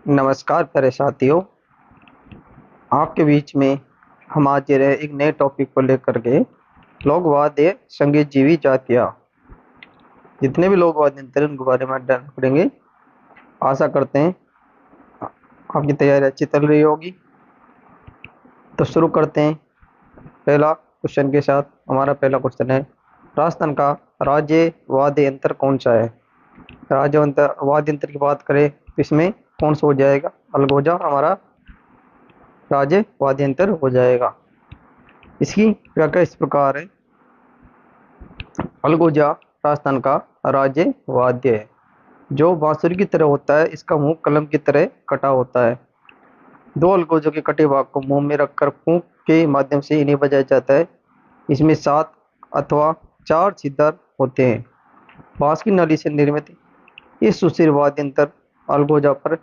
नमस्कार प्यारे साथियों। आपके बीच में हम आज एक नए टॉपिक को लेकर के लोक वाद्य संगीत जीवी जातियाँ, जितने भी लोक वाद्य यंत्र हैं उनके बारे में जान पड़ेंगे। आशा करते हैं आपकी तैयारी अच्छी चल रही होगी। तो शुरू करते हैं पहला क्वेश्चन के साथ। हमारा पहला क्वेश्चन है, राजस्थान का राज्य वाद्य यंत्र कौन सा है? राज्य वाद्य यंत्र की बात करें तो इसमें कौन सा हो जाएगा? अलगोजा हमारा राज्य वाद्य यंत्र हो जाएगा। इसकी व्याख्या इस प्रकार है, अलगोजा राजस्थान का राज्य वाद्य है जो बांसुरी की तरह होता है। इसका मुंह कलम की तरह कटा होता है। दो अलगोजों के कटे भाग को मुंह में रखकर फूंक के माध्यम से इन्हें बजाया जाता है। इसमें 7 अथवा 4 छिद्र होते हैं। बांस की नली से निर्मित इस सुशील वाद्य यंत्र अलगोजा पर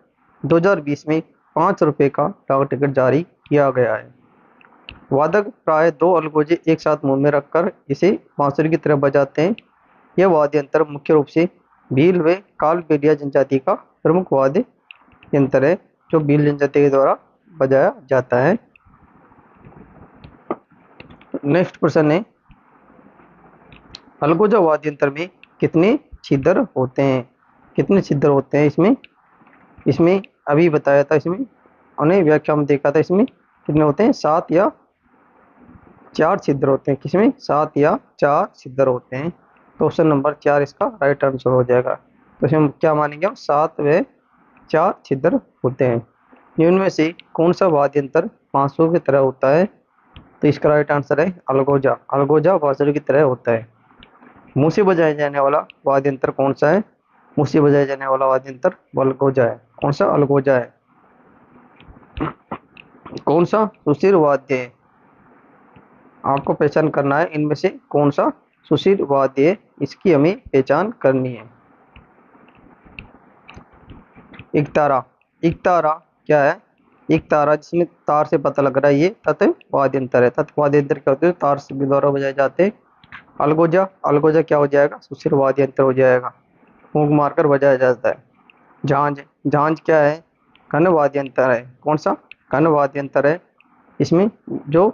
2020 में 5 रुपए का डाक टिकट जारी किया गया है। वादक प्राय 2 अलगोजे एक साथ मुंह में रखकर इसे बांसुरी की तरह बजाते हैं। यह वाद्य यंत्र मुख्य रूप से भील व कालबेलिया जनजाति का प्रमुख वाद्य यंत्र है जो भील जनजाति के द्वारा बजाया जाता है। नेक्स्ट प्रश्न है, अलगोजा वाद्य यंत्र में कितने छिद्र होते हैं? कितने छिद्र होते हैं इसमें? इसमें अभी बताया था, इसमें उन्हें व्याख्या में देखा था। इसमें कितने होते हैं? 7 या 4 छिद्र होते हैं। किसमें? 7 या 4 छिद्र होते हैं। तो ऑप्शन नंबर 4 इसका राइट आंसर हो जाएगा। तो इसमें क्या मानेंगे हम? 7 व 4 छिद्र होते हैं। निम्न में से कौन सा वाद्य यंत्र बांसुरी की तरह होता है? तो इसका राइट आंसर है अलगोजा। अलगोजा बांसुरी की तरह होता है। मुंह से बजाया जाने वाला वाद्य यंत्र कौन सा है? मुंह से बजाया जाने वाला वाद्य यंत्र अलगोजा है। कौन सा? अलगोजा है। कौन सा? सुशील वाद्य है। आपको पहचान करना है इनमें से कौन सा सुशील वाद्य है, इसकी हमें पहचान करनी है। एकतारा। एकतारा क्या है? एकतारा जिसमें तार से पता लग रहा है ये तत्व वाद्य यंत्र है। तत्व वाद्य यंत्र क्या होते हैं? तार से द्वारा बजाए जाते हैं। अलगोजा। अलगोजा क्या हो जाएगा? सुशील वाद्य यंत्र हो जाएगा। फूंक मारकर बजाया जाता है। झांझ। झांझ क्या है? घन वाद्य यंत्र है। कौन सा? घन वाद्य यंत्र है। इसमें जो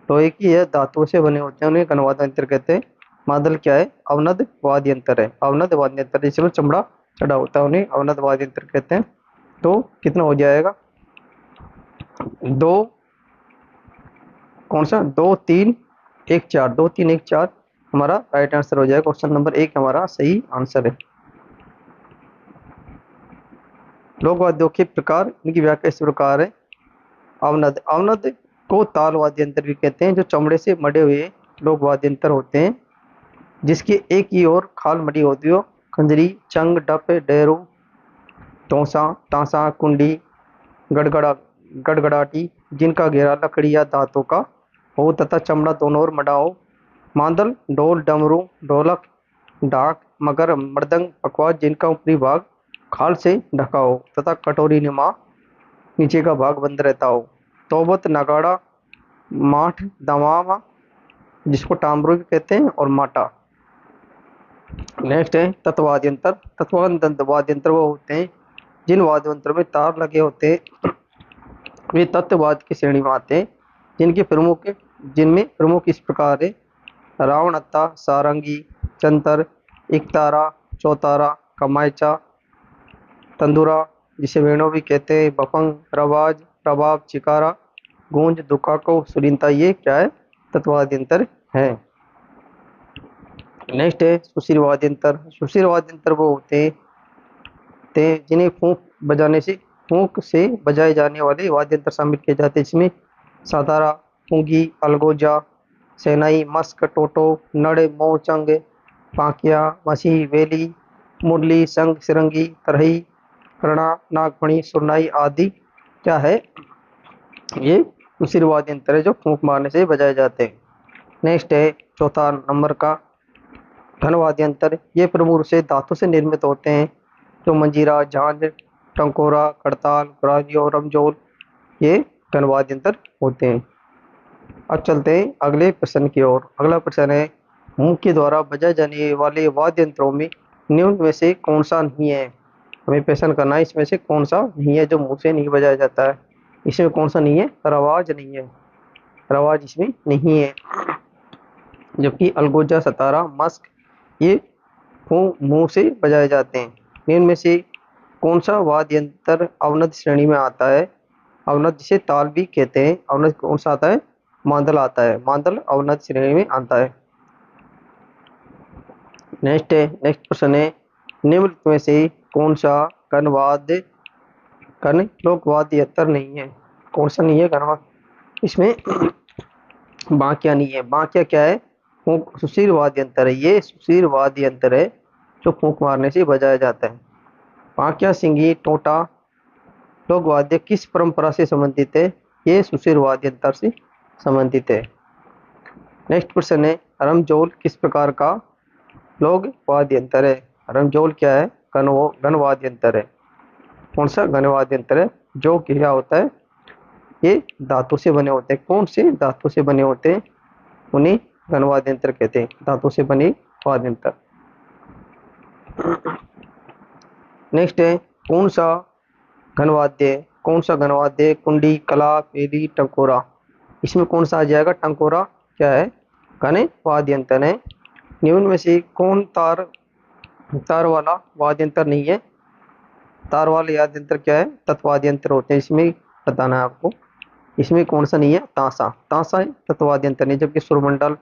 लोहे की या धातुओं से बने होते हैं उन्हें घन वाद्य यंत्र कहते हैं। मादल क्या है? अवनद वाद्य यंत्र है। अवनद वाद्य यंत्र जिसमें चमड़ा चढ़ा होता है उन्हें अवनद वाद्य यंत्र कहते हैं। तो कितना हो जाएगा? 2, कौन सा? 2 3 1 4, 2 3 1 4 हमारा राइट आंसर हो जाएगा। ऑप्शन नंबर 1 हमारा सही आंसर है। लोक वाद्यों के प्रकार, इनकी व्याख्या इस प्रकार है। अवनद। अवनद को ताल वाद्य यंत्र भी कहते हैं जो चमड़े से मढ़े हुए लोक वाद्य यंत्र होते हैं जिसकी एक ही ओर खाल मड़ी होती हो। खंजरी, चंग, डप, डेरू, तोसा, तांसा, कुंडी, गड़गड़ा गड़गड़ाटी जिनका घेरा लकड़ी या धातु का हो तथा चमड़ा दोनों ओर मड़ा हो। मांदल, ढोल, डमरू, ढोलक, डाक, मगर, मृदंग, पखवाज जिनका ऊपरी भाग खाल से ढका हो तथा कटोरी नुमा नीचे का भाग बंद रहता हो। तोबत, नगाड़ा, माठ, दमामा जिसको टामरू भी कहते हैं, और माटा। नेक्स्ट है तत्वाद्य यंत्र। तत्वाद्य वाद्य यंत्र वो होते हैं जिन वाद्य यंत्रों में तार लगे होते हैं, वे तत्ववाद की श्रेणी में आते हैं। जिनमें प्रमुख इस प्रकार है, रावणत्ता, सारंगी, चंतर, एकतारा, चौतारा, कमायचा, तंदुरा जिसे वेणु भी कहते हैं, बफंग, रवाज, रबाब, चिकारा, गूंज, दुकाको, सुरीनता, ये क्या है? तत्वाद्य यंत्र है। नेक्स्ट है सुशील वाद्य यंत्र। सुशील वाद्य यंत्र वो होते हैं जिन्हें फूंक से बजाए जाने वाले वाद्य यंत्र शामिल किए जाते हैं। इसमें सातारा, पुंगी, अलगोजा, सेनाई, मस्क, टोटो, नड़, मोचंग, पाकिया, मसी, वेली, मुरली, संग, सिरंगी, तरही, करणा, नागफणी, सुरनाई आदि क्या है? ये सुशील वाद्य यंत्र है जो फूंक मारने से बजाए जाते हैं। नेक्स्ट है चौथा नंबर का घन वाद्य यंत्र। ये प्रमुख रूप से धातु से निर्मित होते हैं जो मंजीरा, झांझ, टंकोरा, करताल, ग्राजियो, रमजोल ये घन वाद्य यंत्र होते हैं। अब चलते हैं अगले प्रश्न की ओर। अगला प्रश्न है, मुंह के द्वारा बजाए जाने वाले वाद्य यंत्रों में निम्न में से कौन सा नहीं है? हमें पहचान करना है इसमें से कौन सा नहीं है जो मुंह से नहीं बजाया जाता है। इसमें कौन सा नहीं है, रवाज नहीं है, रवाज इसमें नहीं है। जबकि अलगोजा, सतारा, मस्क ये मुंह से बजाए जाते हैं। इनमें से कौन सा वाद्य यंत्र अवनद श्रेणी में आता है? अवनद जिसे ताल भी कहते हैं, अवनद कौन सा आता है? मांदल आता है, मांदल अवनद श्रेणी में आता है। नेक्स्ट प्रश्न है, निम्नलिखित में से कौन सा कर्ण लोक वाद्य यंत्र नहीं है? कौन सा नहीं है कर्ण? इसमें बांकिया नहीं है। बांकिया क्या है? सुशील वाद्य यंत्र है, ये सुशील वाद्य यंत्र है जो फूंक मारने से बजाया जाता है। बांकिया, सिंगी, टोटा लोक वाद्य किस परंपरा से संबंधित है? ये सुशील वाद्य यंत्र से संबंधित है। नेक्स्ट क्वेश्चन है, रमजोल किस प्रकार का लोक वाद्य यंत्र है? रमजोल क्या है? घन वाद्य यंत्र है। कौन सा घन वाद्य यंत्र है? जो क्या होता है, ये धातु से बने होते हैं। कौन से धातु से बने होते हैं? उन्हें घन वाद्य यंत्र कहते हैं, धातु से बने वाद्य यंत्र। नेक्स्ट है, कौन सा घनवाद्य कुंडी, कला, पेरी, टंकोरा? इसमें कौन सा आ जाएगा? टंकोरा क्या है? घन वाद्य यंत्र है। निम्न में से कौन तार वाला वाद्य यंत्र नहीं है? तार वाले वाद्य यंत्र क्या है? तत्वाद्य यंत्र होते हैं, इसमें बताना है आपको। इसमें कौन सा नहीं है? ताशा। ताशा तत्वाद्य यंत्र नहीं, जबकि सुरमंडल,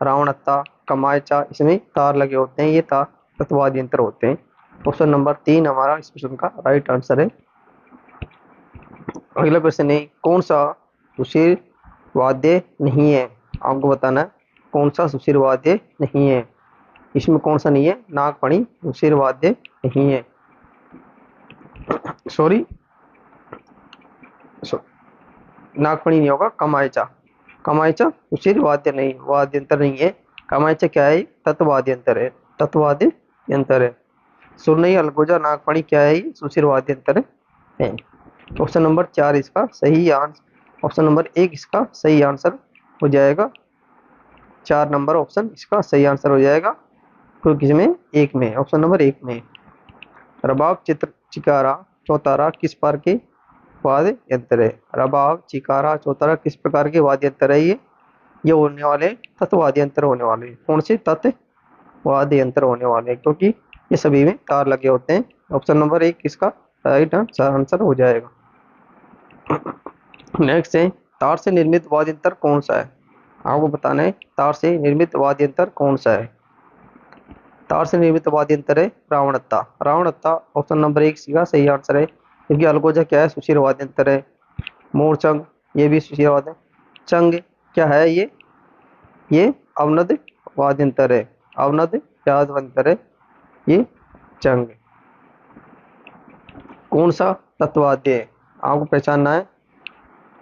रावणत्ता, कमायचा इसमें तार लगे होते हैं, ये तार तत्वाद्य यंत्र होते हैं। ऑप्शन नंबर 3 हमारा इस क्वेश्चन का राइट आंसर है। अगला क्वेश्चन है, कौन सा सुशील वाद्य नहीं है? आपको बताना है कौन सा सुशील वाद्य नहीं है। इसमें कौन सा नहीं है? नागफणी सुशील वाद्य नहीं है। सॉरी, नागफणी नहीं होगा, कमायचा। कमायचा सुशील वाद्य नहीं, वाद्य यंत्र नहीं है। कमायचा क्या है? तत्वाद्य यंत्र है, तत्वाद्य यंत्र है। सुरनई, अलगोजा, नागफणी क्या है? सुशील वाद्य यंत्र है। ऑप्शन नंबर 4 इसका सही आंसर, ऑप्शन नंबर 1 इसका सही आंसर हो जाएगा। 4 नंबर ऑप्शन इसका सही आंसर हो जाएगा, क्योंकि इसमें 1 में, ऑप्शन नंबर 1 में। रबाब, चिकारा, चौतारा किस प्रकार के वाद्य यंत्र है? रबाब, चिकारा, चौतारा किस प्रकार के वाद्य यंत्र है? ये होने वाले तत्वाद्य यंत्र होने वाले। कौन से? तत्वाद्य यंत्र होने वाले, क्योंकि ये सभी में तार लगे होते हैं। ऑप्शन नंबर 1 इसका राइट आंसर हो जाएगा। नेक्स्ट है, तार से निर्मित वाद्य यंत्र कौन सा है? आपको बताना है तार से निर्मित वाद्य यंत्र कौन सा है। तार से निर्मित वाद्य यंत्र है रावणत्ता। रावणत्ता ऑप्शन नंबर 1 इसका सही आंसर है, क्योंकि अलगोजा क्या है? सुशील वाद्य यंत्र है। मोरचंग ये भी सुशील वाद्य। चंग क्या है? ये अवनद वाद्य यंत्र है, अवनद वाद्य यंत्र है ये चंग। कौन सा तत्वाद्य है? आपको पहचानना है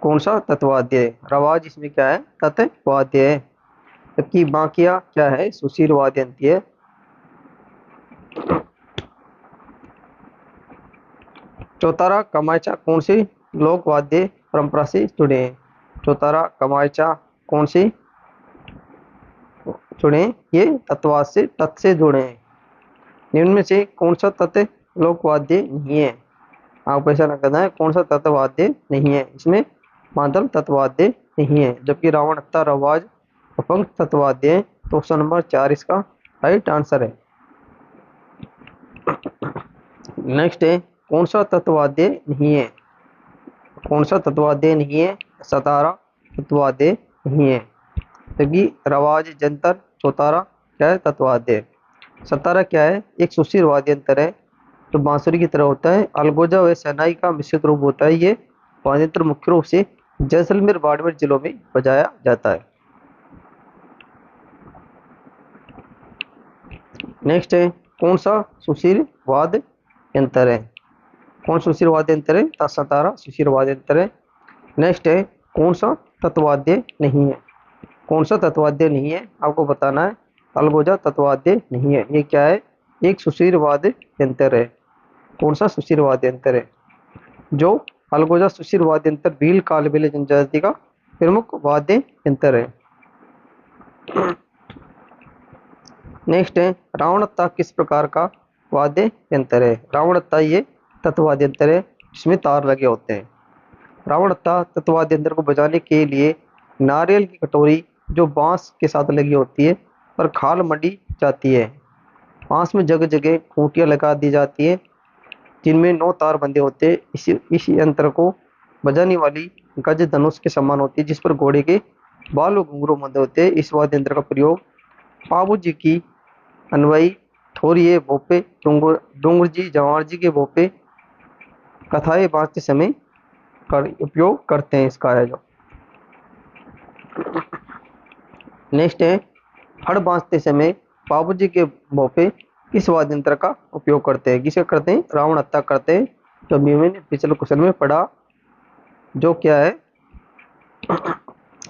कौन सा तत्वाद्य है। रवाज इसमें क्या है? तत्वाद्य है। जबकि बांकिया क्या है? सुशील वाद्य यंत्र है। चौतारा, कमायचा कौन सी लोक वाद्य परंपरा से जुड़े हैं? चौतारा, कमायचा कौन सी जुड़े हैं? ये तत्वाद से, तत् से जुड़े हैं। निम्न में से कौन सा तत्व लोक वाद्य नहीं है? आपको ऐसा करना है कौन सा तत्ववाद्य नहीं है। इसमें मादल तत्ववाद्य नहीं है, जबकि रावणत्ता, रवाज, अपंग तत्ववाद्य है। तो ऑप्शन नंबर 4 इसका राइट आंसर है। नेक्स्ट है, कौन सा तत्ववाद्य नहीं है? कौन सा तत्ववाद्य नहीं है? सतारा तत्ववाद्य नहीं है, जबकि रवाज, जंतर, चौतारा क्या है? तत्ववाद्य। सतारा क्या है? एक सुशील वाद्य यंत्र है जो बांसुरी की तरह होता है। अलगोजा व शहनाई का मिश्रित रूप होता है। ये वाद्य यंत्र मुख्य रूप से जैसलमेर, बाड़मेर जिलों में बजाया जाता है। नेक्स्ट है, कौन सा सुशील वाद्य यंत्र है? कौन सुशील वाद्य यंत्र है? सतारा सुशील वाद्य यंत्र है। नेक्स्ट है, कौन सा तत्ववाद्य नहीं है? कौन सा तत्ववाद्य नहीं है? आपको बताना है अलगोजा तत्ववाद्य नहीं है। ये क्या है? एक सुशील वाद्य यंत्र है। कौन सा सुशील वाद्य यंत्र है? जो अलगोजा सुशील वाद्य यंत्र भील कालबेलिया जनजाति का प्रमुख वाद्य यंत्र है। नेक्स्ट है, रावणत्ता किस प्रकार का वाद्य यंत्र है? रावणत्ता ये तत्ववाद्य यंत्र है जिसमें तार लगे होते हैं। रावणहत्था तत्ववाद्य यंत्र को बजाने के लिए नारियल की कटोरी जो बांस के साथ लगी होती है पर खाल मंडी जाती है। बांस में जगह जगह खूंटियां लगा दी जाती है जिनमें 9 तार बंधे होते हैं। इस यंत्र को बजाने वाली गज धनुष के समान होती है जिस पर घोड़े के बाल और घुंघरू बंधे होते हैं। इस वाद्य यंत्र का प्रयोग पाबू जी की अनवई, थोरिये भोपे, डूंगर जी, जवार जी के भोपे कथाएं बांधते समय कर उपयोग करते हैं इसका है जो। नेक्स्ट है हड़ बांधते समय बाबू जी के भोपे किस वाद्य यंत्र का उपयोग करते हैं? किसे करते हैं? रावणहत्था करते हैं। तो अभी मैंने पिछले क्वेश्चन में पढ़ा जो क्या है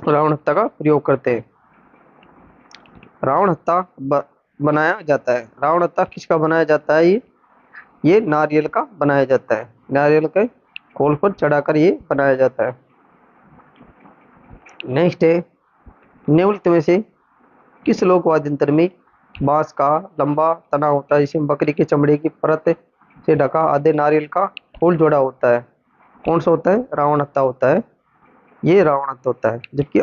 रावणहत्था का प्रयोग करते हैं। रावणहत्था बनाया जाता है। रावणहत्था किसका बनाया जाता है? ये नारियल का बनाया जाता है। नारियल के खोल पर चढ़ाकर ये बनाया जाता है। नेक्स्ट है निम्नलिखित में से किस लोक वाद्य यंत्र में बांस का लंबा तना होता है जिसमें बकरी के चमड़े की परत से ढका आधे नारियल का खोल जोड़ा होता है? कौन सा होता है? रावणहत्था होता है। ये रावणहत्था होता है। जबकि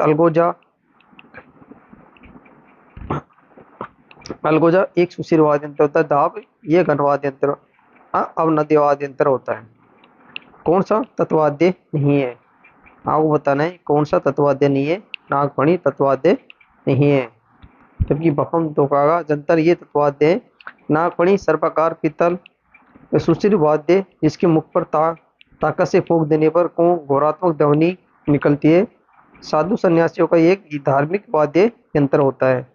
अलगोजा एक सुशील वाद्य यंत्र होता है। दाब ये घन वाद्य यंत्र अवनद्य वाद्य यंत्र होता है। कौन सा तत्वाद्य नहीं है? आपको बताना है कौन सा तत्वाद्य नहीं है। नागफणी तत्वाद्य नहीं है। जबकि भफम दोकागा जंतर ये तत्वाद्य है। नागफणी सर्पाकार पीतल सुशील वाद्य जिसके मुख पर ताकत से फूंक देने पर को घोरात्मक ध्वनि निकलती है। साधु सन्यासियों का एक धार्मिक वाद्य यंत्र होता है।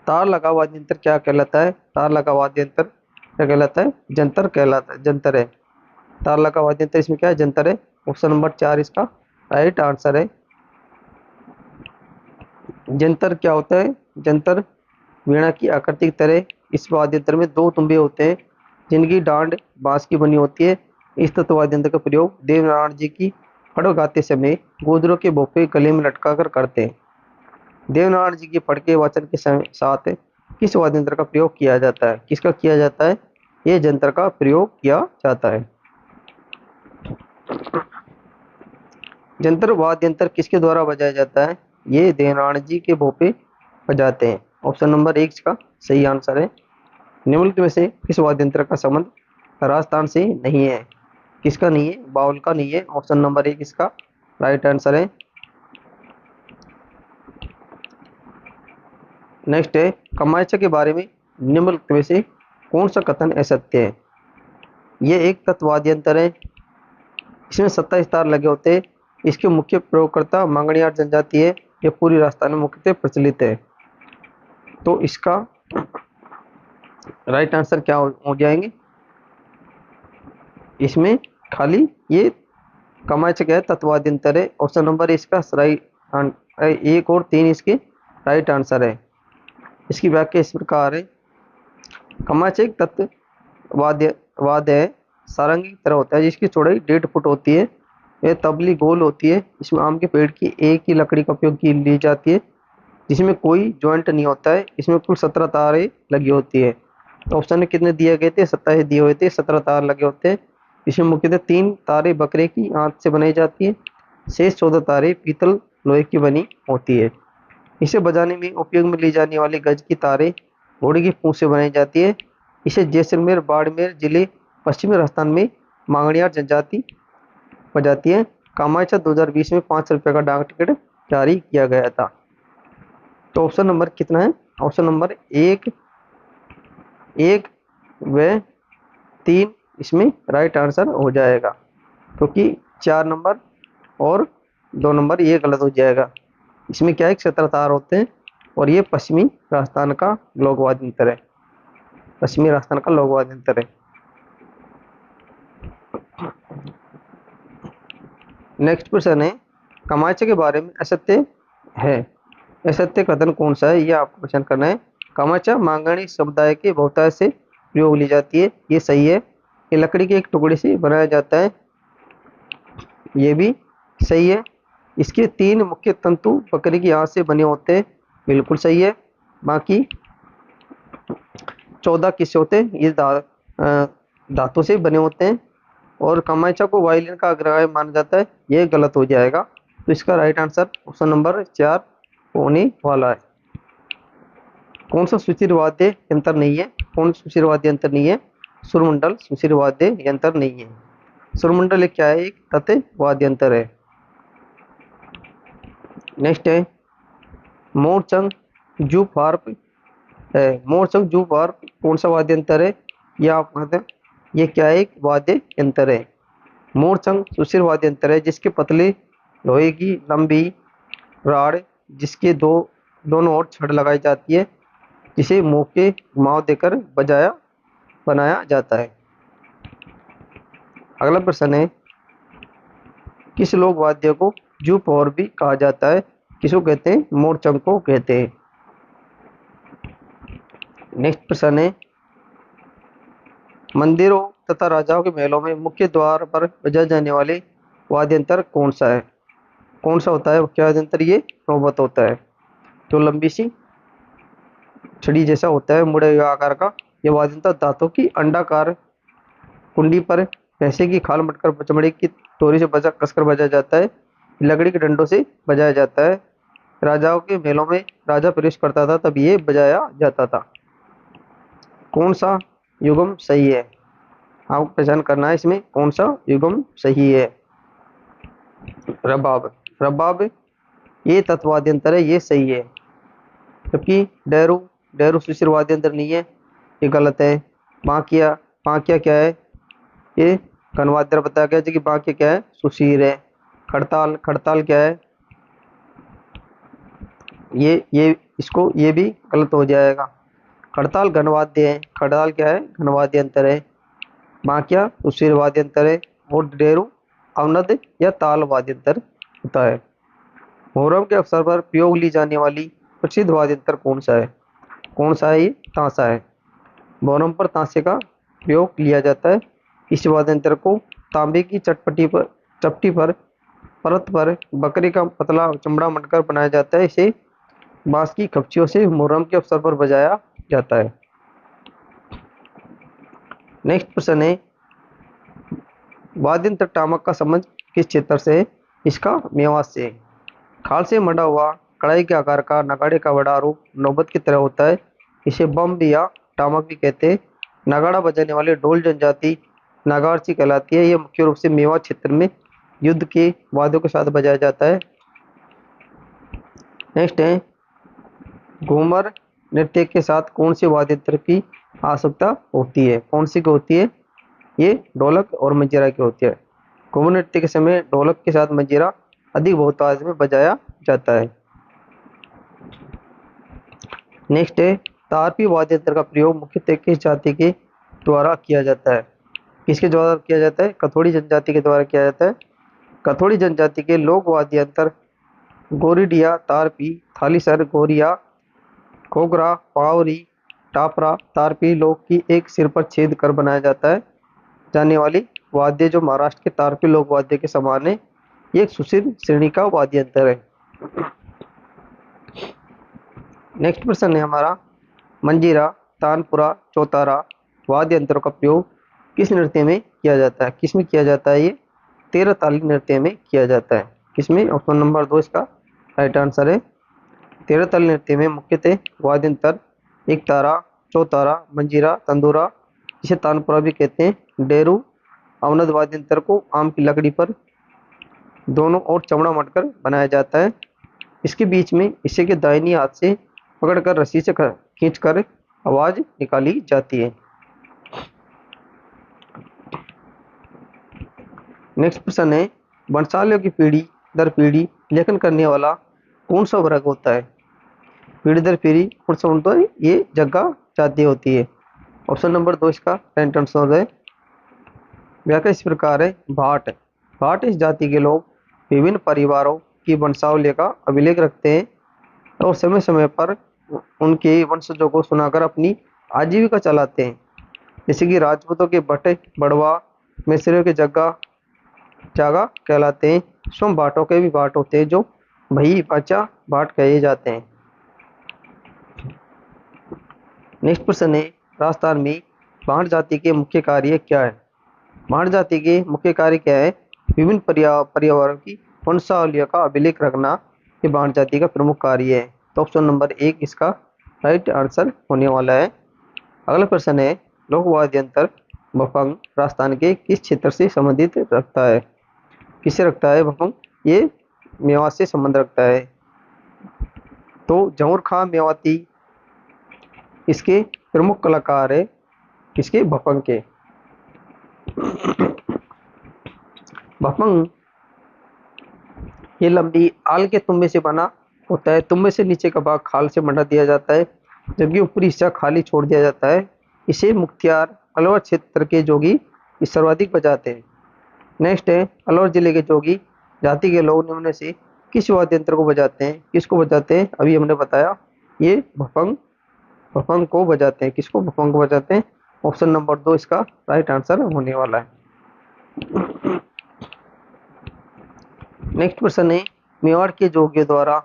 तार लगा वाद्य यंत्र क्या कहलाता है? तार लगा वाद्य यंत्र क्या कहलाता है? जंतर कहलाता है। जंतर है तार लगा वाद्य यंत्र। इसमें क्या है? जंतर है। ऑप्शन नंबर 4 इसका राइट आंसर है। जंतर क्या होता है? जंतर वीणा की आकृति की तरह इस वाद्य यंत्र में 2 तुम्बे होते हैं जिनकी डांड बांस की बनी होती है। इस तत्वाद्य यंत्र का प्रयोग देवनारायण जी की फड़ गाते समय गोदरों के भोपे गले में लटका कर करते हैं। देवनारायण जी के फड़ के वाचन के साथ किस वाद्य यंत्र का प्रयोग किया जाता है? किसका किया जाता है? ये जंतर का प्रयोग किया जाता है। जंतर वाद्य यंत्र किसके द्वारा बजाया जाता है? ये देवनारायण जी के भोपे बजाते हैं। ऑप्शन नंबर 1 इसका सही आंसर है। निम्नलिखित में से किस वाद्य यंत्र का संबंध राजस्थान से नहीं है? किसका नहीं है? बाउल का नहीं है। ऑप्शन नंबर 1 इसका राइट आंसर है। नेक्स्ट है कमायचा के बारे में निम्नलिखित में से कौन सा कथन असत्य है? ये एक तत्वाद्य यंत्र है। इसमें 27 तार लगे होते हैं। इसके मुख्य प्रयोगकर्ता मांगणियार जनजाति है। यह पूरी राजस्थान में मुख्यतः प्रचलित है। तो इसका राइट आंसर क्या हो जाएंगे? इसमें खाली ये कमायचा क्या है? तत्वाद्य यंत्र है। ऑप्शन नंबर इसका राइट 1 और 3 इसके राइट आंसर है। इसकी व्याख्या इस प्रकार है। कमायचा एक तत्वाद्य है सारंगी की तरह होता है जिसकी चौड़ाई 1.5 फुट होती है। यह तबली गोल होती है। इसमें आम के पेड़ की एक ही लकड़ी का उपयोग की ली जाती है जिसमें कोई जॉइंट नहीं होता है। इसमें कुल 17 तारें लगी होती है। तो ऑप्शन में कितने दिए गए थे? 27 दिए हुए थे। 17 तार लगे होते हैं। इसमें मुख्यतः 3 तारें बकरे की आंत से बनाई जाती है। शेष 14 तारें पीतल लोहे की बनी होती है। इसे बजाने में उपयोग में ली जाने वाली गज की तारें घोड़े की पूंछ से बनाई जाती है। इसे जैसलमेर बाड़मेर जिले पश्चिमी राजस्थान में मांगणियार जनजाति बजाती है। कामायचा 2020 में 5 रुपये का डाक टिकट जारी किया गया था। तो ऑप्शन नंबर कितना है? ऑप्शन नंबर 1 व 3 इसमें राइट आंसर हो जाएगा क्योंकि 4 नंबर और 2 नंबर ये गलत हो जाएगा। इसमें क्या है? 17 तार होते हैं और ये पश्चिमी राजस्थान का लोक वाद्य यंत्र है। पश्चिमी राजस्थान का लोक वाद्य यंत्र है। नेक्स्ट प्रश्न है कमायचा के बारे में असत्य है। असत्य कथन कौन सा है? ये आपको क्वेश्चन करना है। कमायचा मांगणी समुदाय के बहुतायत से प्रयोग ली जाती है। ये सही है। ये लकड़ी के एक टुकड़े से बनाया जाता है। ये भी सही है। इसके 3 मुख्य तंतु बकरी की आंत से बने होते हैं। बिल्कुल सही है। बाकी 14 किससे होते हैं? ये धातु से बने होते हैं और कमाइचा को वायलिन का अग्रगामी माना जाता है, ये गलत हो जाएगा। तो इसका राइट आंसर ऑप्शन नंबर 4 होने वाला है। कौन सा सुशिर वाद्य यंत्र नहीं है? कौन सुशिर वाद्य यंत्र नहीं है? सुरमंडल सुशिर वाद्य यंत्र नहीं है। सुरमंडल एक क्या है? एक तत्व वाद्य यंत्र है। नेक्स्ट है मोरचंग जूप हार्प है। मोरचंग जूप हार्प कौन सा वाद्य यंत्र है? ये आप कहते हैं ये क्या है? एक वाद्य यंत्र है। मोरचंग सुशिर वाद्य यंत्र है जिसके पतले लोहे की लंबी राड जिसके दोनों ओर छड़ लगाई जाती है, जिसे मुंह के घुमाव देकर बनाया जाता है। अगला प्रश्न है किस लोक वाद्य को जूप और भी कहा जाता है? किसको कहते हैं? मोरचंग को कहते हैं। नेक्स्ट प्रश्न है मंदिरों तथा राजाओं के महलों में मुख्य द्वार पर बजाए जाने वाले वाद्य यंत्र कौन सा है? कौन सा होता है मुख्य वाद्य यंत्र? ये नौबत होता है, जो लंबी सी छड़ी जैसा होता है, मुड़े हुए आकार का। यह वाद्य यंत्र धातु की अंडाकार कुंडी पर भैंसे की खाल मटकर चमड़े की डोरी से कसकर बजाया जाता है। लकड़ी के डंडों से बजाया जाता है। राजाओं के मेलों में राजा प्रवेश करता था तब ये बजाया जाता था। कौन सा युग्म सही है? आपको पहचान करना है इसमें कौन सा युग्म सही है। रबाब, रबाब ये तत्वाद्य यंत्र है, ये सही है। जबकि डेरू सुशिर वाद्य यंत्र नहीं है, ये गलत है। बांकिया, बांकिया क्या है? ये घनवाद्य बताया गया, जबकि बांकिया क्या है? सुशिर है। खड़ताल, खड़ताल क्या है? ये भी गलत हो जाएगा। खड़ताल घनवाद्य है, खड़ताल क्या है? घनवाद्य यंत्र है। बांकिया सुशिर वाद्य यंत्र है और डेरू अवनद या ताल वाद्य यंत्र होता है। मुहर्रम के अवसर पर प्रयोग ली जाने वाली प्रसिद्ध वाद्य यंत्र कौन सा है? कौन सा है? ये तांसा है। मुहर्रम पर तांसे का प्रयोग लिया जाता है। इस वाद्य यंत्र को तांबे की चपटी पर परत पर बकरी का पतला चमड़ा मटकर बनाया जाता है। इसे बांस की कपचियों से मुहर्रम के अवसर पर बजाया जाता है। नेक्स्ट प्रश्न है वाद्य यंत्र टामक का संबंध किस क्षेत्र से है? इसका मेवात से। खाल से मढ़ा हुआ कड़ाई के आकार का नगाड़े का बड़ा रूप नौबत की तरह होता है। इसे बम या टामक भी कहते हैं। नगाड़ा बजाने वाले ढोल जनजाति नागारची कहलाती है। यह मुख्य रूप से मेवात क्षेत्र में युद्ध के वाद्यों के साथ बजाया जाता है। नेक्स्ट है घूमर नृत्य के साथ कौन से वाद्य यंत्र की आवश्यकता होती है? कौन सी की होती है? ये ढोलक और मंजीरा की होती है। घूमर नृत्य के समय ढोलक के साथ मंजीरा अधिक बहुतायत में बजाया जाता है। नेक्स्ट है तारपी वाद्य यंत्र का प्रयोग मुख्यतः किस जाति के द्वारा किया जाता है? किसके द्वारा किया जाता है? कथोड़ी जनजाति के द्वारा किया जाता है। कथोड़ी जनजाति के लोक वाद्य यंत्र गोरिडिया, तारपी, थालीसर, गोरिया, घोघरा, पावरी, टापरा, तारपी लोक की एक सिर पर छेद कर बनाया जाने वाली वाद्य जो महाराष्ट्र के तारपी लोक वाद्य के समान है। ये एक सुशिर श्रेणी का वाद्य यंत्र है। नेक्स्ट प्रश्न है हमारा मंजीरा, तानपुरा, चौतारा वाद्य यंत्रों का प्रयोग किस नृत्य में किया जाता है? किसमें किया जाता है? ये 13 ताली नृत्य में किया जाता है। किसमें? ऑप्शन नंबर 2 इसका राइट आंसर है। 13 ताली नृत्य में मुख्यतः वाद्य यंत्र एक तारा, चौतारा, मंजीरा, तंदूरा, जिसे तानपुरा भी कहते हैं, डेरू, अवनद वाद्य यंत्र को आम की लकड़ी पर दोनों ओर चमड़ा मटकर बनाया जाता है। इसके बीच में इसे के दाहिनी हाथ से पकड़कर रस्सी से खींचकर आवाज निकाली जाती है। नेक्स्ट प्रश्न है वंशावलियों की पीढ़ी दर पीढ़ी लेखन करने वाला कौन सा वर्ग होता है? पीढ़ी दर पीढ़ी कौन सा होता है? ये जगह जाति होती है। ऑप्शन नंबर 2 इसका राइट आंसर है। व्याख्या इस प्रकार है भाट, भाट इस जाति के लोग विभिन्न परिवारों की वंशावली का अभिलेख रखते हैं और समय समय पर उनके वंशजों को सुनाकर अपनी आजीविका चलाते हैं। जैसे कि राजपूतों के भट्ट बड़वा, मिस्रियों के जग्गा जागा कहलाते हैं। स्वयं भाटों के भी भाट होते हैं जो भई बचा भाट कहे जाते हैं। नेक्स्ट प्रश्न है राजस्थान में भांड जाति के मुख्य कार्य क्या है? भांड जाति के मुख्य कार्य क्या है? विभिन्न पर्यावरण की वंशावलियों का अभिलेख रखना ये भांड जाति का प्रमुख कार्य है। तो ऑप्शन नंबर 1 इसका राइट आंसर होने वाला है। अगला प्रश्न है, लोक वाद्य यंत्र भफंग राजस्थान के किस क्षेत्र से संबंधित रखता है? किससे रखता है भफंग? ये मेवात से संबंध रखता है। तो जहूर खां मेवाती इसके प्रमुख कलाकार है, किसके? भफंग के। भफंग ये लंबी आल के तुम्बे से बना होता है। तुम्बे से नीचे का भाग खाल से बना दिया जाता है, जबकि ऊपरी हिस्सा खाली छोड़ दिया जाता है। इसे मुख्तियार अलवर क्षेत्र के जोगी सर्वाधिक बजाते हैं। नेक्स्ट है, अलवर जिले के जोगी जाति के लोग निम्न में से किस वाद्य यंत्र को बजाते हैं? किसको बजाते हैं? अभी हमने बताया, ये भफंग को बजाते हैं। किसको? भफंग को बजाते हैं। ऑप्शन नंबर 2 इसका राइट आंसर होने वाला है। नेक्स्ट प्रश्न है, मेवाड़ के जोगियों द्वारा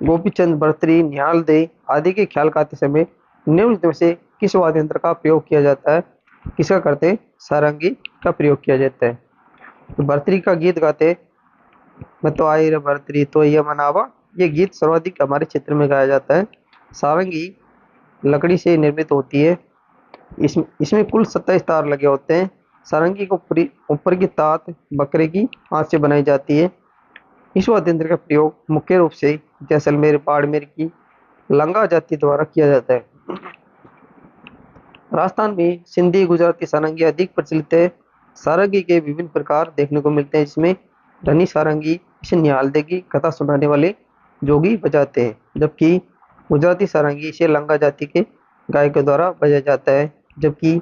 गोपीचंद बर्तरी निहाल दे आदि के ख्याल गाते समय निम्न में से किस वाद्य यंत्र का प्रयोग किया जाता है? किसका करते हैं? सारंगी का प्रयोग किया जाता है। तो बर्तरी का गीत गाते मैं तो आई रे बर्तरी तो ये मनावा, ये गीत सर्वाधिक हमारे क्षेत्र में गाया जाता है। सारंगी लकड़ी से निर्मित होती है। इसमें कुल 27 तार लगे होते हैं। सारंगी को ऊपर की तात बकरे की हाथ से बनाई जाती है। इस वाद्य यंत्र का प्रयोग मुख्य रूप से जैसलमेर बाड़मेर की लंगा जाति द्वारा किया जाता है। राजस्थान में सिंधी गुजराती सारंगी अधिक प्रचलित है। सारंगी के विभिन्न प्रकार देखने को मिलते हैं, जिसमें धनी सारंगी इसे निहाल दे की कथा सुनाने वाले जोगी बजाते हैं, जबकि गुजराती सारंगी इसे लंगा जाति के गायकों द्वारा बजाया जाता है। जबकि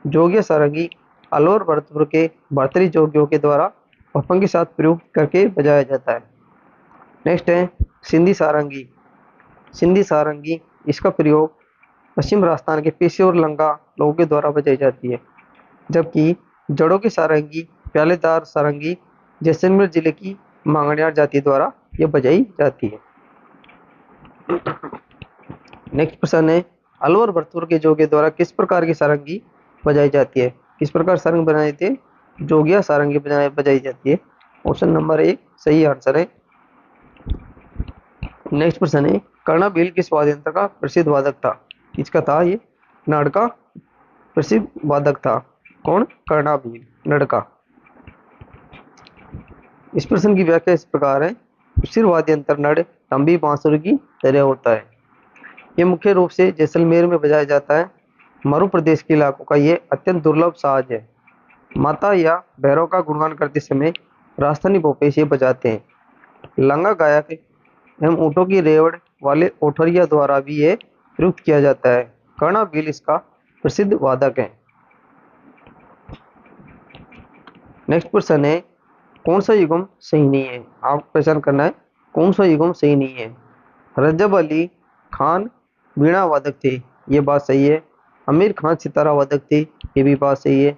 जोगिया सारंगी अलवर भरतपुर के भरतरी जोगियों के द्वारा भफंग के साथ प्रयोग करके बजाया जाता है। नेक्स्ट है सिंधी सारंगी। सिंधी सारंगी इसका प्रयोग पश्चिम राजस्थान के पेशे और लंगा लोगों के द्वारा बजाई जाती है, जबकि जड़ों की सारंगी प्यालेदार सारंगी जैसलमेर जिले की मांगड़ियार जाति द्वारा यह बजाई जाती है। नेक्स्ट प्रश्न है, अलवर भरतपुर के जोगे द्वारा किस प्रकार की सारंगी बजाई जाती है? किस प्रकार सारंगी बनाई जाती है? जोगिया सारंगी बजाई जाती है। ऑप्शन नंबर 1 सही आंसर है। नेक्स्ट प्रश्न है, कर्णाभील किस वाद्य यंत्र का प्रसिद्ध वादक था? किसका था? ये नड़ का प्रसिद्ध वादक था। कौन? कर्णाभील नड़ का। इस प्रश्न की व्याख्या इस प्रकार है, सिर वाद्य यंत्र नड़ लंबी बांसुरी की तरह होता है। ये मुख्य रूप से जैसलमेर में बजाया जाता है। मरु प्रदेश के इलाकों का ये अत्यंत दुर्लभ साज है। माता या भैरव का गुणगान करते समय राजस्थानी भोपे से बजाते हैं। लंगा गायक एवं ऊँटों की रेवड़ वाले ओठरिया द्वारा भी ये प्रयुक्त किया जाता है। कर्णाभील इसका प्रसिद्ध वादक है। नेक्स्ट प्रश्न है, कौन सा युगम सही नहीं है? आपको पहचान करना है कौन सा युगम सही नहीं है। रजब अली खान वीणा वादक थे, ये बात सही है। आमिर खान सितारा वादक थे, ये भी बात सही है।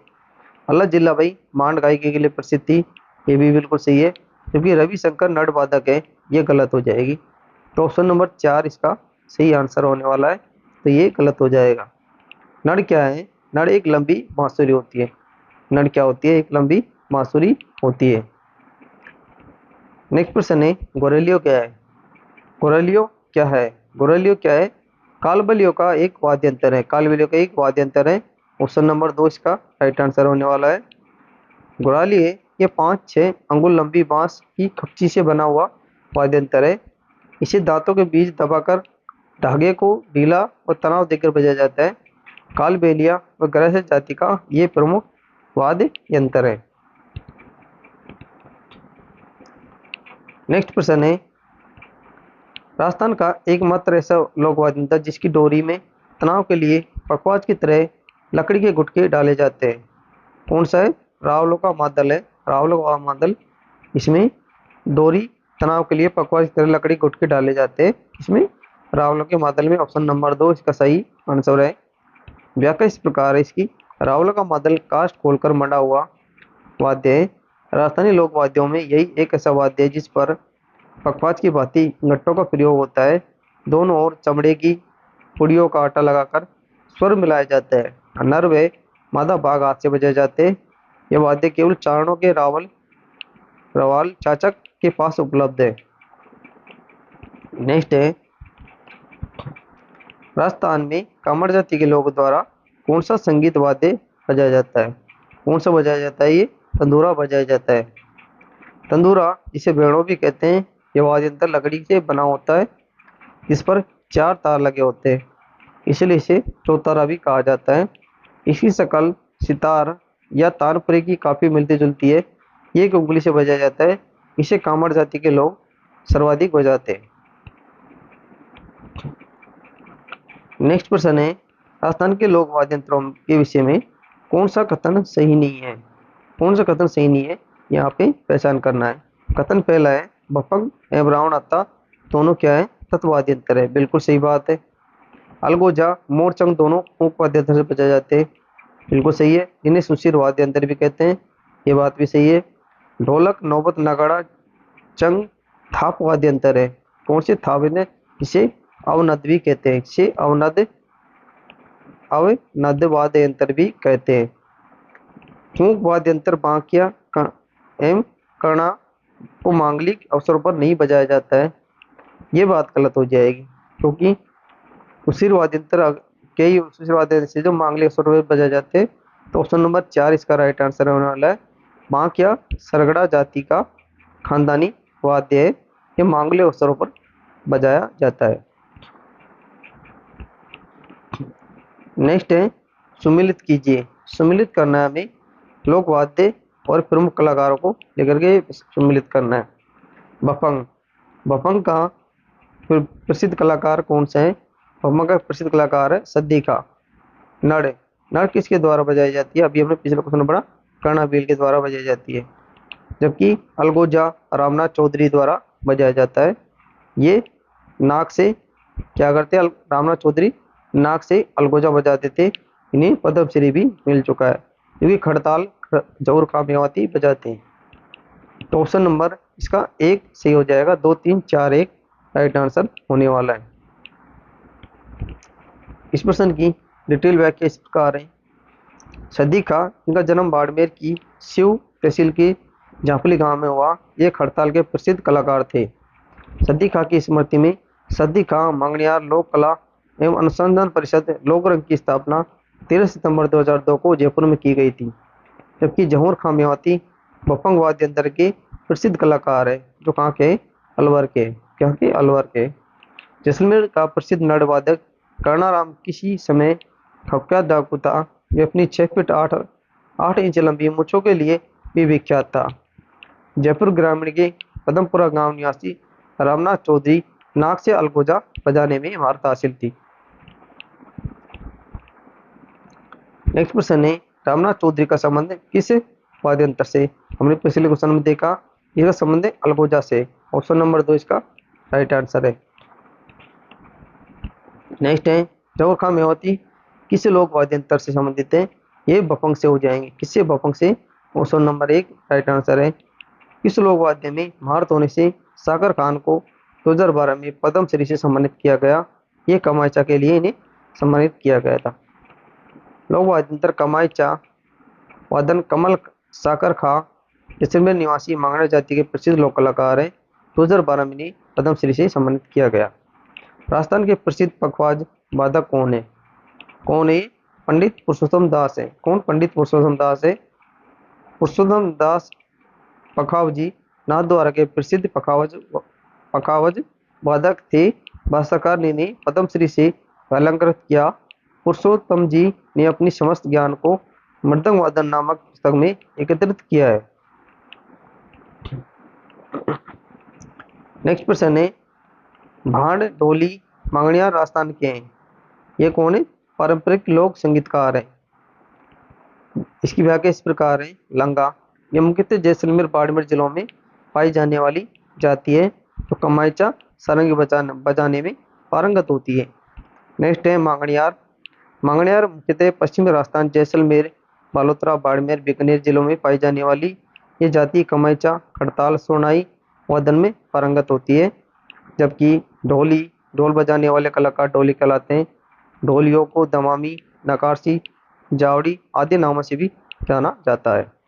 अल्लाह जिल्ला भाई मांड गायकी के लिए प्रसिद्ध थी, ये भी बिल्कुल सही है। क्योंकि रविशंकर नड़ वादक है, ये गलत हो जाएगी। तो ऑप्शन नंबर 4 इसका सही आंसर होने वाला है, तो ये गलत हो जाएगा। नड़ क्या है? नड़ एक लंबी बांसुरी होती है। नड़ क्या होती है? एक लंबी बांसुरी होती है। नेक्स्ट प्रश्न है, गोरेलियो क्या है? गोरेलियो क्या है? गोरेलियो क्या है? कालबलियों का एक वाद्य यंत्र है। कालबलियों का एक वाद्य यंत्र है। ऑप्शन नंबर 2 इसका राइट आंसर होने वाला है। गोराली है ये 5-6 अंगुल लंबी बांस की खपची से बना हुआ वाद्य यंत्र है। इसे दांतों के बीच दबाकर धागे को ढीला और तनाव देकर बजाया जाता है। कालबेलिया व ग्रैस जाति का ये प्रमुख वाद्य यंत्र है। नेक्स्ट प्रश्न है, राजस्थान का एकमात्र ऐसा लोक वाद्य यंत्र जिसकी डोरी में तनाव के लिए पखवाज की तरह लकड़ी के गुटके डाले जाते हैं, कौन सा है? रावलों का मादल है। रावलों का मादल, इसमें डोरी तनाव के लिए पखवाज की तरह लकड़ी गुटके डाले जाते हैं। इसमें रावलों के मादल में ऑप्शन नंबर 2 इसका सही आंसर है। व्याख्या इस प्रकार है इसकी, रावलों का मादल कास्ट खोलकर मंडा हुआ वाद्य है। राजस्थानी लोक वाद्यों में यही एक ऐसा वाद्य है जिस पर पखवाज की भांति गट्टों का प्रयोग होता है। दोनों ओर चमड़े की पुड़ियों का आटा लगाकर स्वर मिलाया जाता है। नर व मादा भाग हाथ से बजाए जाते हैं। ये वाद्य केवल चारणों के रवाल चाचक के पास उपलब्ध है। नेक्स्ट है, राजस्थान में कामड़ जाति के लोगों द्वारा कौन सा संगीत वाद्य बजाया जाता है? कौन सा बजाया जाता है? ये तंदूरा बजाया जाता है। तंदूरा जिसे बेड़ो भी कहते हैं, ये वाद्य यंत्र लकड़ी से बना होता है, इस पर 4 तार लगे होते हैं, इसलिए इसे चौतारा भी कहा जाता है। इसकी शक्ल सितार या तानपुरे की काफी मिलती जुलती है। ये एक उंगली से बजाया जाता है। इसे कामड़ जाति के लोग सर्वाधिक बजाते हैं। नेक्स्ट प्रश्न है, राजस्थान के लोक वाद्य यंत्रों के विषय में कौन सा कथन सही नहीं है? कौन सा कथन सही नहीं है, यहाँ पे पहचान करना है। कथन पहला है, बफंग एवं रावण आता दोनों क्या है? तत्वाद्य यंत्र है। बिल्कुल सही बात है। अलगोजा मोरचंग दोनों फूंक वाद्य यंत्र से बजाए जाते हैं। बिल्कुल सही है। जिन्हें सुशिर वाद्य यंत्र भी कहते हैं, ये बात भी सही है। ढोलक नौबत नगाड़ा चंग थाप वाद्य यंत्र है। कौन से थाप है? इसे अवनद भी कहते हैं। इसे अवनद वाद्य यंत्र भी कहते हैं। फूंक वाद्य यंत्र बांकिया एवं कर्णा को मांगलिक अवसरों पर नहीं बजाया जाता है। ये बात गलत हो जाएगी, क्योंकि सुशिर वाद्य यंत्र कई सुशिर वाद्य यंत्र से जो मांगलिक अवसरों पर बजाए जाते हैं। तो ऑप्शन नंबर 4 इसका राइट आंसर होने वाला है। बांकिया सरगड़ा जाति का खानदानी वाद्य है। ये मांगलिक अवसरों पर बजाया जाता है। नेक्स्ट है, सुमिलित कीजिए। सुमिलित करना है हमें लोक वाद्य और प्रमुख कलाकारों को लेकर के सुमिलित करना है। बफंग, बफंग का प्रसिद्ध कलाकार कौन सा है? बफंग का प्रसिद्ध कलाकार है सद्दीखा। नड़, नड़ किसके द्वारा बजाई जाती है? अभी हमने पिछले क्वेश्चन पढ़ा, कर्णाबील के द्वारा बजाई जाती है। जबकि अलगोजा रामनाथ चौधरी द्वारा बजाया जाता है। ये नाक से क्या करते हैं? रामनाथ चौधरी नाक से अलगोजा बजाते थे। इन्हें पद्मश्री भी मिल चुका है, क्योंकि खड़ताल जौहर खां मेवाती बजाते हैं। तो ऑप्शन नंबर इसका 1 सही हो जाएगा। 2, 3, 4, 1 राइट आंसर होने वाला है। इस प्रश्न की डिटेल व्याख्या इस प्रकार है। सद्दीखा, इनका जन्म बाड़मेर की शिव तहसील के झांपली गांव में हुआ। ये खड़ताल के प्रसिद्ध कलाकार थे। सद्दीखा की स्मृति में सद्दीखा मंगनियार लोक कला एवं अनुसंधान परिषद लोकरंग की स्थापना 13 सितंबर 2002 को जयपुर में की गई थी। जबकि जौहर खां मेवाती बफंग वाद्य यंत्र के प्रसिद्ध कलाकार है, जो कहाँ के? अलवर के। क्या के? अलवर के। जैसलमेर का प्रसिद्ध नड़ वादक कर्णाराम किसी समय खपका डाकू था। वे अपनी 6 फीट 8 इंच लंबी मूंछों के लिए भी विख्यात था। जयपुर ग्रामीण के पदमपुरा गांव निवासी रामनाथ चौधरी नाक से अलगोजा बजाने में महारत हासिल थी। नेक्स्ट प्रश्न है, रामनाथ चौधरी का संबंध किस वाद्य यंत्र से? हमने पिछले क्वेश्चन में देखा, इसका संबंध है अलगोजा से। ऑप्शन नंबर 2 इसका राइट आंसर है। नेक्स्ट है, जौहर खां मेवाती किस लोक वाद्य यंत्र से संबंधित है? ये बफंग से हो जाएंगे। किससे? बफंग से। ऑप्शन नंबर 1 राइट आंसर है। किस लोक वाद्य में महारत होने से सागर खान को 2012 में पद्मश्री से सम्मानित किया गया? ये कमाईचा के लिए इन्हें सम्मानित किया गया था। लोक वाद्य यंत्र कमाईचा वादन कमल साकर खां जैसलमेर निवासी मांगड़ा जाति के प्रसिद्ध लोक कलाकार है। 2012 में इन्हें पद्मश्री से सम्मानित किया गया। राजस्थान के प्रसिद्ध पखवाज वादक कौन है? कौन है? पंडित पुरुषोत्तम दास है। कौन? पंडित पुरुषोत्तम दास है। पुरुषोत्तम दास पखावजी नाथद्वारा के प्रसिद्ध पखावज वादक थे। भाषाकार ने इन्हें पद्मश्री से अलंकृत किया। पुरुषोत्तम जी ने अपनी समस्त ज्ञान को मृदंग वादन नामक पुस्तक में एकत्रित किया है। नेक्स्ट प्रश्न है, भांड ढोली मांगणियार राजस्थान के हैं। ये कौन है? पारंपरिक लोक संगीतकार है। इसकी व्याख्या इस प्रकार है। लंगा, ये मुख्यतः जैसलमेर बाड़मेर जिलों में पाई जाने वाली जाति है, जो कमाईचा सारंगी बजाने में पारंगत होती है। नेक्स्ट है मांगणियार। मांगणियार मुख्यतः पश्चिमी राजस्थान जैसलमेर बालोतरा बाड़मेर बीकानेर जिलों में पाई जाने वाली ये जाति कमाईचा खड़ताल सोनाई वादन में पारंगत होती है। जबकि ढोली, ढोल बजाने वाले कलाकार ढोली कहलाते हैं। ढोलियों को दमामी, नकारसी, जावड़ी आदि नामों से भी जाना जाता है।